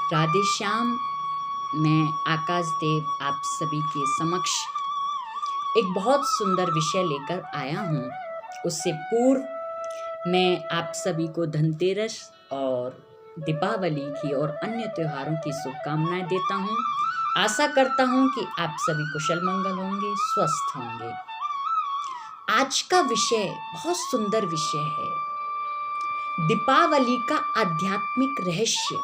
राधे श्याम। मैं आकाश देव आप सभी के समक्ष एक बहुत सुंदर विषय लेकर आया हूँ। उससे पूर्व मैं आप सभी को धनतेरस और दीपावली की और अन्य त्योहारों की शुभकामनाएं देता हूँ। आशा करता हूँ कि आप सभी कुशल मंगल होंगे, स्वस्थ होंगे। आज का विषय बहुत सुंदर विषय है, दीपावली का आध्यात्मिक रहस्य।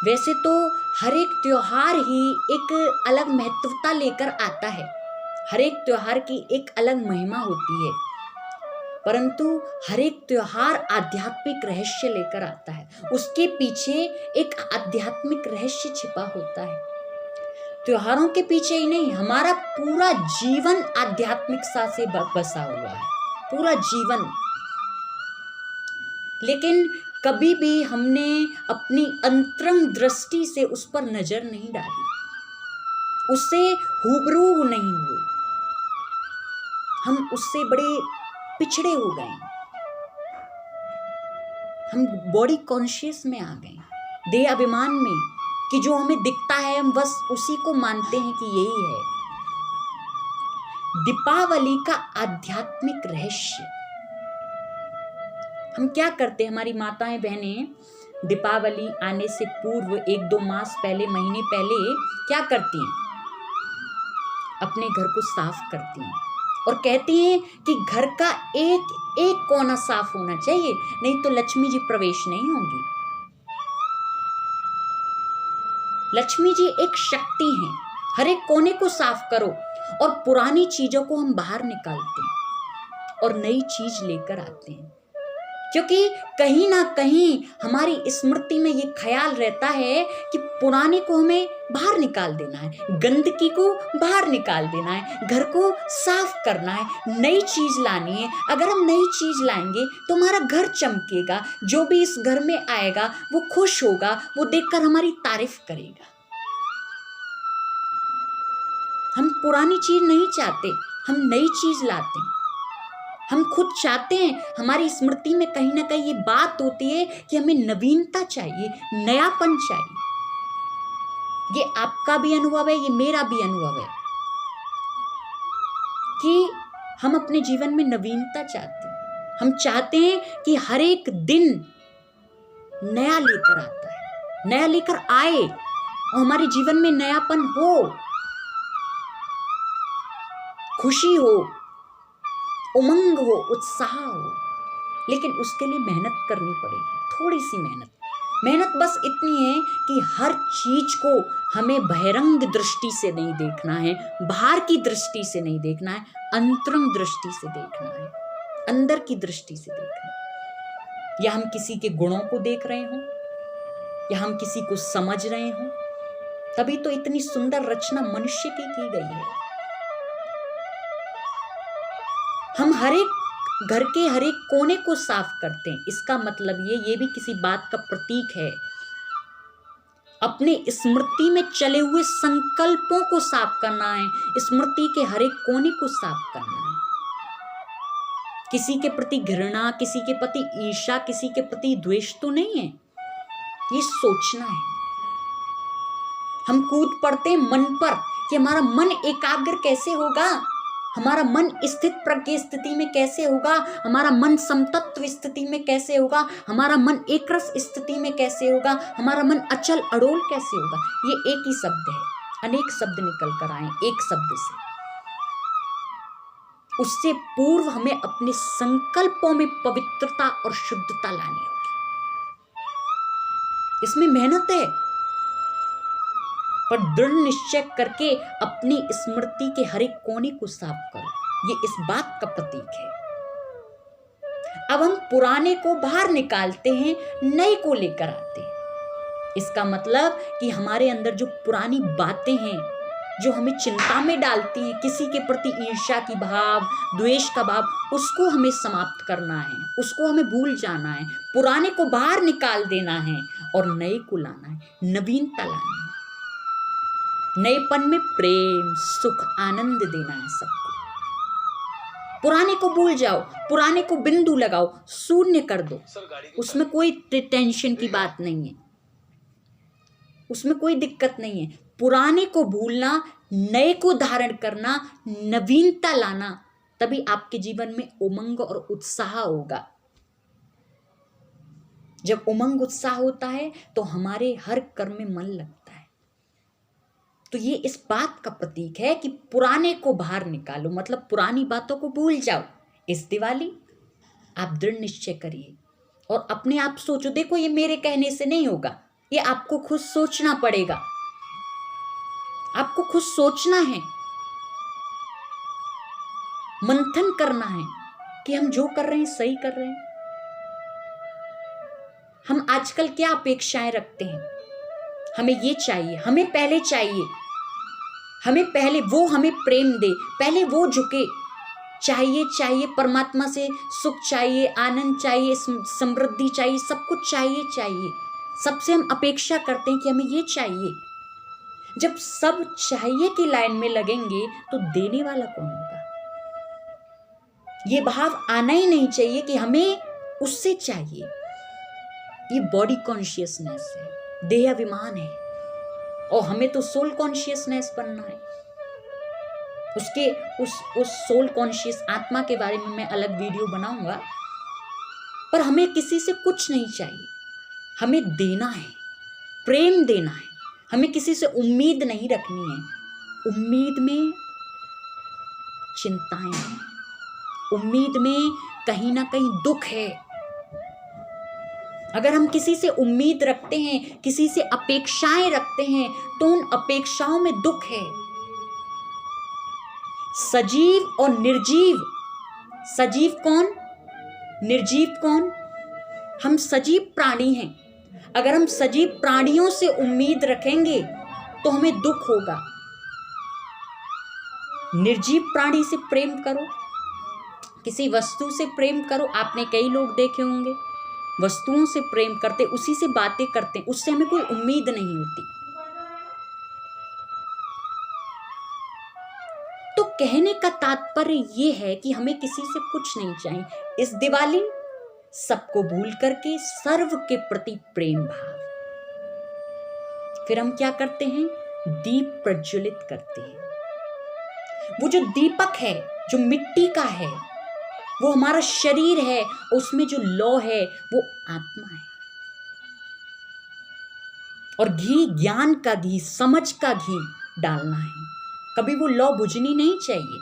वैसे तो हर एक त्योहार ही एक अलग महत्वता लेकर आता है, हर एक त्योहार की एक अलग महिमा होती है, परंतु हर एक त्योहार आध्यात्मिक रहस्य लेकर आता है। उसके पीछे एक आध्यात्मिक रहस्य छिपा होता है। त्योहारों के पीछे ही नहीं, हमारा पूरा जीवन आध्यात्मिकता से बसा हुआ है, पूरा जीवन। लेकिन कभी भी हमने अपनी अंतरंग दृष्टि से उस पर नजर नहीं डाली, उससे रूबरू नहीं हुए। हम उससे बड़े पिछड़े हो गए, हम बॉडी कॉन्शियस में आ गए, देह अभिमान में, कि जो हमें दिखता है हम बस उसी को मानते हैं कि यही है। दीपावली का आध्यात्मिक रहस्य। हम क्या करते हैं, हमारी माताएं बहनें दीपावली आने से पूर्व 1-2 मास पहले, महीने पहले क्या करती हैं, अपने घर को साफ करती हैं और कहती हैं कि घर का एक एक कोना साफ होना चाहिए, नहीं तो लक्ष्मी जी प्रवेश नहीं होंगी। लक्ष्मी जी एक शक्ति हैं, हर एक कोने को साफ करो। और पुरानी चीजों को हम बाहर निकालते हैं और नई चीज लेकर आते हैं, क्योंकि कहीं ना कहीं हमारी स्मृति में ये ख्याल रहता है कि पुराने को हमें बाहर निकाल देना है, गंदगी को बाहर निकाल देना है, घर को साफ करना है, नई चीज लानी है। अगर हम नई चीज लाएंगे तो हमारा घर चमकेगा, जो भी इस घर में आएगा वो खुश होगा, वो देखकर हमारी तारीफ करेगा। हम पुरानी चीज नहीं चाहते, हम नई चीज लाते हैं। हम खुद चाहते हैं, हमारी स्मृति में कहीं ना कहीं ये बात होती है कि हमें नवीनता चाहिए, नयापन चाहिए। ये आपका भी अनुभव है, ये मेरा भी अनुभव है कि हम अपने जीवन में नवीनता चाहते हैं। हम चाहते हैं कि हर एक दिन नया लेकर आता है, नया लेकर आए और हमारे जीवन में नयापन हो, खुशी हो, उमंग हो, उत्साह हो। लेकिन उसके लिए मेहनत करनी पड़ेगी, थोड़ी सी मेहनत। मेहनत बस इतनी है कि हर चीज को हमें बहिरंग दृष्टि से नहीं देखना है, बाहर की दृष्टि से नहीं देखना है, अंतरंग दृष्टि से देखना है, अंदर की दृष्टि से देखना है। या हम किसी के गुणों को देख रहे हों, या हम किसी को समझ रहे हों, तभी तो इतनी सुंदर रचना मनुष्य की गई है। हम हर एक घर के हर एक कोने को साफ करते हैं, इसका मतलब ये भी किसी बात का प्रतीक है। अपने स्मृति में चले हुए संकल्पों को साफ करना है, स्मृति के हर एक कोने को साफ करना है। किसी के प्रति घृणा, किसी के प्रति ईर्ष्या, किसी के प्रति द्वेष तो नहीं है, ये सोचना है। हम कूद पड़ते हैं मन पर कि हमारा मन एकाग्र कैसे होगा, हमारा मन स्थित प्रज्ञ स्थिति में कैसे होगा, हमारा मन समतत्व स्थिति में कैसे होगा, हमारा मन एकरस स्थिति में कैसे होगा, हमारा मन अचल अड़ोल कैसे होगा। ये एक ही शब्द है, अनेक शब्द निकल कर आए एक शब्द से। उससे पूर्व हमें अपने संकल्पों में पवित्रता और शुद्धता लानी होगी। इसमें मेहनत है, पर दृढ़ निश्चय करके अपनी स्मृति के हर एक कोने को साफ करो, ये इस बात का प्रतीक है। अब हम पुराने को बाहर निकालते हैं, नए को लेकर आते हैं। इसका मतलब कि हमारे अंदर जो पुरानी बातें हैं, जो हमें चिंता में डालती हैं, किसी के प्रति ईर्ष्या की भाव, द्वेष का भाव, उसको हमें समाप्त करना है, उसको हमें भूल जाना है, पुराने को बाहर निकाल देना है और नए को लाना है, नवीनता लाना है। नएपन में प्रेम, सुख, आनंद देना है सबको। पुराने को भूल जाओ, पुराने को बिंदु लगाओ, शून्य कर दो, उसमें कोई टेंशन की बात नहीं है। उसमें कोई दिक्कत नहीं है। पुराने को भूलना, नए को धारण करना, नवीनता लाना, तभी आपके जीवन में उमंग और उत्साह होगा। जब उमंग उत्साह होता है तो हमारे हर कर्म में मन लगता है। तो ये इस बात का प्रतीक है कि पुराने को बाहर निकालो, मतलब पुरानी बातों को भूल जाओ। इस दिवाली आप दृढ़ निश्चय करिए और अपने आप सोचो, देखो ये मेरे कहने से नहीं होगा, ये आपको खुद सोचना पड़ेगा। आपको खुद सोचना है, मंथन करना है कि हम जो कर रहे हैं सही कर रहे हैं। हम आजकल क्या अपेक्षाएं रखते हैं? हमें ये चाहिए, हमें पहले चाहिए, हमें पहले वो हमें प्रेम दे, पहले वो झुके, चाहिए परमात्मा से सुख चाहिए, आनंद चाहिए, समृद्धि चाहिए, सब कुछ चाहिए। सबसे हम अपेक्षा करते हैं कि हमें ये चाहिए। जब सब चाहिए की लाइन में लगेंगे तो देने वाला कौन होगा? ये भाव आना ही नहीं चाहिए कि हमें उससे चाहिए। ये बॉडी कॉन्शियसनेस है, देह अभिमान है, और हमें तो सोल कॉन्शियसनेस बनना है। उसके उस सोल कॉन्शियस आत्मा के बारे में मैं अलग वीडियो बनाऊंगा। पर हमें किसी से कुछ नहीं चाहिए, हमें देना है, प्रेम देना है। हमें किसी से उम्मीद नहीं रखनी है। उम्मीद में चिंताएं हैं, उम्मीद में कहीं ना कहीं दुख है। अगर हम किसी से उम्मीद रखते हैं, किसी से अपेक्षाएं रखते हैं, तो उन अपेक्षाओं में दुख है। सजीव और निर्जीव, सजीव कौन, निर्जीव कौन? हम सजीव प्राणी हैं। अगर हम सजीव प्राणियों से उम्मीद रखेंगे तो हमें दुख होगा। निर्जीव प्राणी से प्रेम करो, किसी वस्तु से प्रेम करो। आपने कई लोग देखे होंगे वस्तुओं से प्रेम करते, उसी से बातें करते, उससे हमें कोई उम्मीद नहीं होती। तो कहने का तात्पर्य यह है कि हमें किसी से कुछ नहीं चाहिए। इस दिवाली सबको भूल करके सर्व के प्रति प्रेम भाव। फिर हम क्या करते हैं? दीप प्रज्वलित करते हैं। वो जो दीपक है, जो मिट्टी का है, वो हमारा शरीर है, उसमें जो लौ है वो आत्मा है। और घी, ज्ञान का घी, समझ का घी डालना है। कभी वो लौ बुझनी नहीं चाहिए।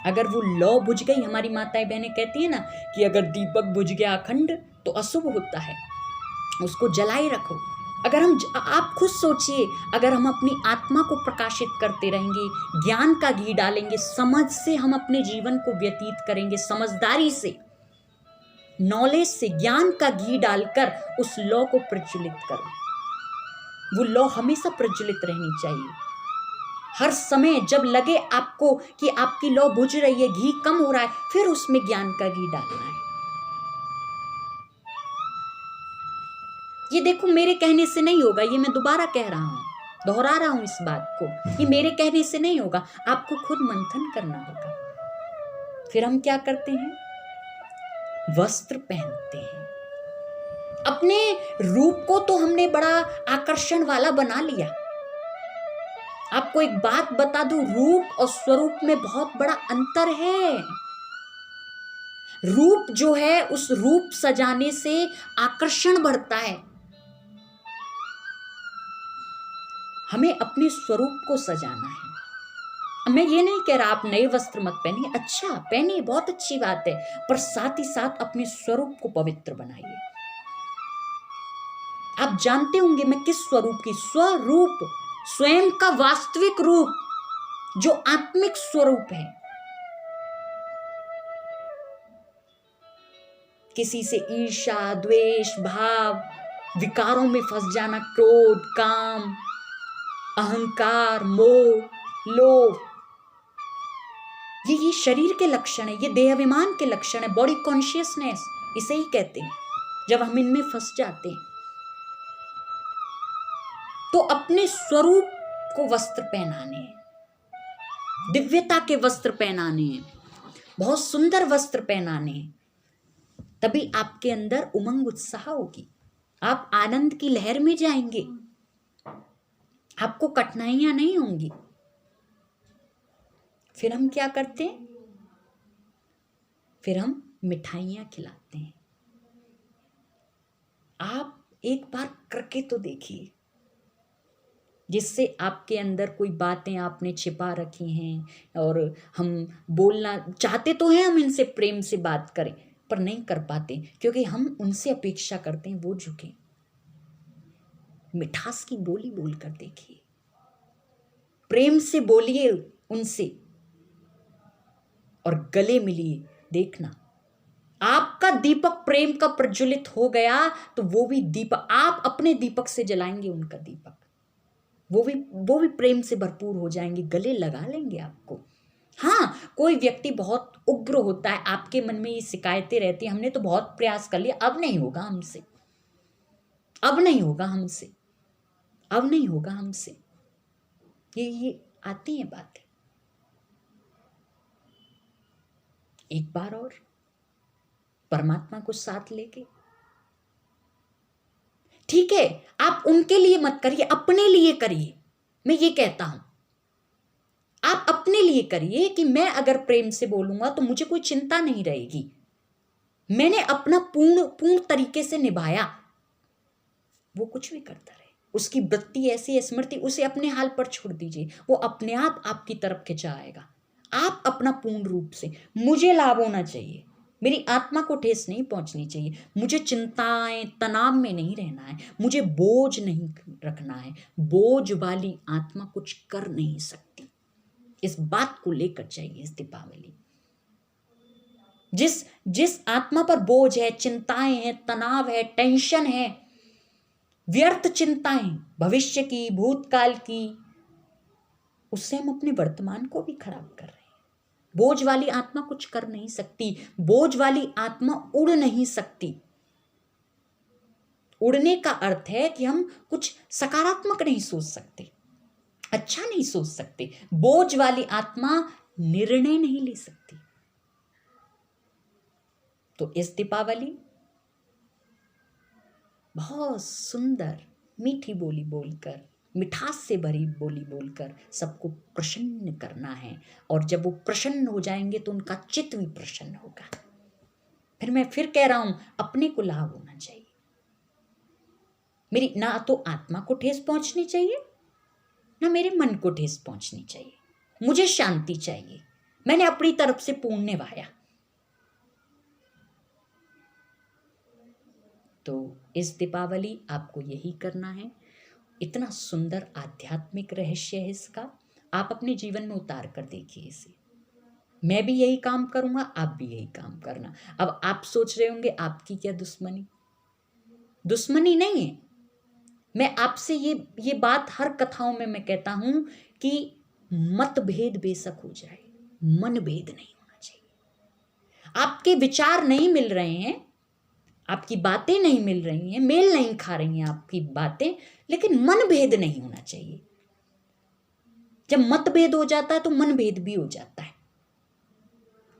अगर वो लौ बुझ गई, हमारी माताएं बहनें कहती है ना कि अगर दीपक बुझ गया अखंड तो अशुभ होता है, उसको जलाए रखो। अगर आप खुद सोचिए, अगर हम अपनी आत्मा को प्रकाशित करते रहेंगे, ज्ञान का घी डालेंगे, समझ से हम अपने जीवन को व्यतीत करेंगे, समझदारी से, नॉलेज से, ज्ञान का घी डालकर उस लौ को प्रज्वलित करो। वो लौ हमेशा प्रज्वलित रहनी चाहिए। हर समय जब लगे आपको कि आपकी लौ बुझ रही है, घी कम हो रहा है, फिर उसमें ज्ञान का घी डालना है। ये देखो मेरे कहने से नहीं होगा, ये मैं दोबारा कह रहा हूं, दोहरा रहा हूं इस बात को। ये मेरे कहने से नहीं होगा, आपको खुद मंथन करना होगा। फिर हम क्या करते हैं? वस्त्र पहनते हैं। अपने रूप को तो हमने बड़ा आकर्षण वाला बना लिया। आपको एक बात बता दूं, रूप और स्वरूप में बहुत बड़ा अंतर है। रूप जो है, उस रूप सजाने से आकर्षण बढ़ता है। हमें अपने स्वरूप को सजाना है। मैं ये नहीं कह रहा आप नए वस्त्र मत पहनिए, अच्छा पहनिए, बहुत अच्छी बात है, पर साथ ही साथ अपने स्वरूप को पवित्र बनाइए। आप जानते होंगे मैं किस स्वरूप की, स्वरूप, स्वयं का वास्तविक रूप, जो आत्मिक स्वरूप है। किसी से ईर्ष्या, द्वेष भाव, विकारों में फंस जाना, क्रोध, काम, अहंकार, मोह, लोभ, ये शरीर के लक्षण है, ये देहाभिमान के लक्षण है, बॉडी कॉन्शियसनेस इसे ही कहते हैं। जब हम इनमें फंस जाते हैं तो अपने स्वरूप को वस्त्र पहनाने हैं, दिव्यता के वस्त्र पहनाने हैं, बहुत सुंदर वस्त्र पहनाने हैं। तभी आपके अंदर उमंग उत्साह होगी, आप आनंद की लहर में जाएंगे, आपको कठिनाइयां नहीं होंगी। फिर हम क्या करते हैं? फिर हम मिठाइयां खिलाते हैं। आप एक बार करके तो देखिए, जिससे आपके अंदर कोई बातें आपने छिपा रखी हैं और हम बोलना चाहते तो हैं, हम इनसे प्रेम से बात करें, पर नहीं कर पाते क्योंकि हम उनसे अपेक्षा करते हैं वो झुके। मिठास की बोली बोलकर देखिए, प्रेम से बोलिए उनसे और गले मिलिए। देखना, आपका दीपक प्रेम का प्रज्वलित हो गया तो वो भी दीपक, आप अपने दीपक से जलाएंगे उनका दीपक, वो भी प्रेम से भरपूर हो जाएंगे, गले लगा लेंगे आपको। हाँ, कोई व्यक्ति बहुत उग्र होता है, आपके मन में ये शिकायतें रहती हैं, हमने तो बहुत प्रयास कर लिया, अब नहीं होगा हमसे, अब नहीं होगा हमसे, अब नहीं होगा हमसे, ये आती हैं बातें। एक बार और परमात्मा को साथ लेके, ठीक है, आप उनके लिए मत करिए, अपने लिए करिए। मैं ये कहता हूं, आप अपने लिए करिए कि मैं अगर प्रेम से बोलूंगा तो मुझे कोई चिंता नहीं रहेगी, मैंने अपना पूर्ण तरीके से निभाया। वो कुछ भी करता रहे, उसकी वृत्ति ऐसी है, स्मृति, उसे अपने हाल पर छोड़ दीजिए, वो अपने आप आपकी तरफ खिंचा आएगा। आप अपना पूर्ण रूप से, मुझे लाभ होना चाहिए, मेरी आत्मा को ठेस नहीं पहुंचनी चाहिए, मुझे चिंताएं तनाव में नहीं रहना है, मुझे बोझ नहीं रखना है। बोझ वाली आत्मा कुछ कर नहीं सकती, इस बात को लेकर चाहिए इस दीपावली। जिस आत्मा पर बोझ है, चिंताएं हैं, तनाव है, टेंशन है, व्यर्थ चिंताएं भविष्य की, भूतकाल की, उससे हम अपने वर्तमान को भी खराब कर रहे हैं। बोझ वाली आत्मा कुछ कर नहीं सकती, बोझ वाली आत्मा उड़ नहीं सकती। उड़ने का अर्थ है कि हम कुछ सकारात्मक नहीं सोच सकते, अच्छा नहीं सोच सकते। बोझ वाली आत्मा निर्णय नहीं ले सकती। तो इस दीपावली बहुत सुंदर मीठी बोली बोलकर, मिठास से भरी बोली बोलकर सबको प्रसन्न करना है, और जब वो प्रसन्न हो जाएंगे तो उनका चित्त भी प्रसन्न होगा। फिर मैं फिर कह रहा हूं, अपने को लाभ होना चाहिए, मेरी ना तो आत्मा को ठेस पहुंचनी चाहिए, ना मेरे मन को ठेस पहुंचनी चाहिए, मुझे शांति चाहिए, मैंने अपनी तरफ से पूर्ण निभाया। तो इस दीपावली आपको यही करना है। इतना सुंदर आध्यात्मिक रहस्य है इसका, आप अपने जीवन में उतार कर देखिए इसे। मैं भी यही काम करूंगा, आप भी यही काम करना। अब आप सोच रहे होंगे आपकी क्या दुश्मनी? दुश्मनी नहीं है। मैं आपसे ये बात हर कथाओं में मैं कहता हूं कि मतभेद बेशक हो जाए, मनभेद नहीं होना चाहिए। आपके विचार नहीं मिल रहे हैं, आपकी बातें नहीं मिल रही हैं, मेल नहीं खा रही हैं आपकी बातें, लेकिन मनभेद नहीं होना चाहिए। जब मतभेद हो जाता है तो मनभेद भी हो जाता है।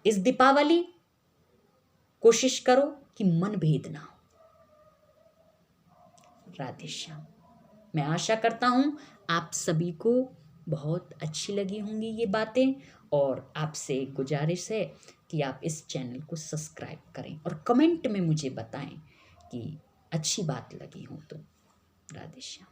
इस दीपावली कोशिश करो कि मनभेद ना हो। राधे श्याम। मैं आशा करता हूं आप सभी को बहुत अच्छी लगी होंगी ये बातें, और आपसे गुजारिश है कि आप इस चैनल को सब्सक्राइब करें और कमेंट में मुझे बताएं कि अच्छी बात लगी हो तो। राधे श्याम।